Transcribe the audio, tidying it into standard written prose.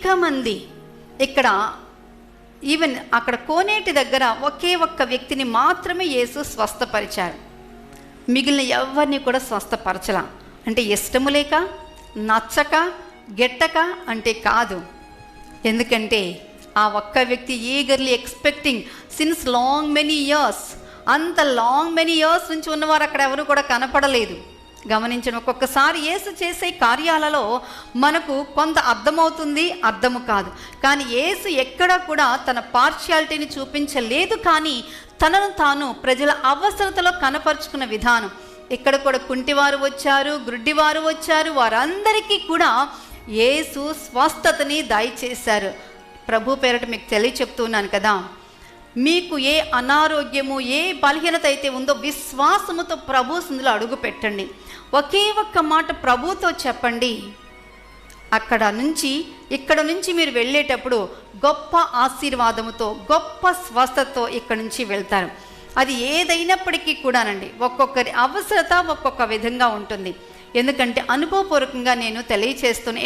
అనేక మంది ఇక్కడ ఈవెన్ అక్కడ కోనేటి దగ్గర ఒకే ఒక్క వ్యక్తిని మాత్రమే యేసు స్వస్థపరిచారు. మిగిలిన ఎవరిని కూడా స్వస్థపరచలా. అంటే ఇష్టము లేక, నచ్చక, గెట్టక అంటే కాదు. ఎందుకంటే ఆ ఒక్క వ్యక్తి eagerly expecting since long many years, అంత లాంగ్ మెనీ ఇయర్స్ నుంచి ఉన్నవారు అక్కడ ఎవరు కూడా కనపడలేదు. గమనించండి, ఒక్కొక్కసారి యేసు చేసే కార్యాలలో మనకు కొంత అర్థమవుతుంది, అర్థము కాదు. కానీ యేసు ఎక్కడా కూడా తన పార్షియాలిటీని చూపించలేదు. కానీ తనను తాను ప్రజల అవసరతలో కనపరుచుకున్న విధానం. ఇక్కడ కూడా కుంటివారు వచ్చారు, గ్రుడ్డివారు వచ్చారు, వారందరికీ కూడా యేసు స్వస్థతని దయచేశారు. ప్రభు పేరట మీకు చెప్తున్నాను కదా, మీకు ఏ అనారోగ్యము, ఏ బలహీనత అయితే ఉందో విశ్వాసముతో ప్రభు సందులో అడుగు పెట్టండి. ఒకే ఒక్క మాట ప్రభుతో చెప్పండి. ఇక్కడ నుంచి మీరు వెళ్ళేటప్పుడు గొప్ప ఆశీర్వాదముతో, గొప్ప స్వస్థతతో ఇక్కడ నుంచి వెళ్తారు. అది ఏదైనప్పటికీ కూడానండి, ఒక్కొక్కరి అవసరత ఒక్కొక్క విధంగా ఉంటుంది. ఎందుకంటే అనుభవపూర్వకంగా నేను తెలియచేస్తున్నాను.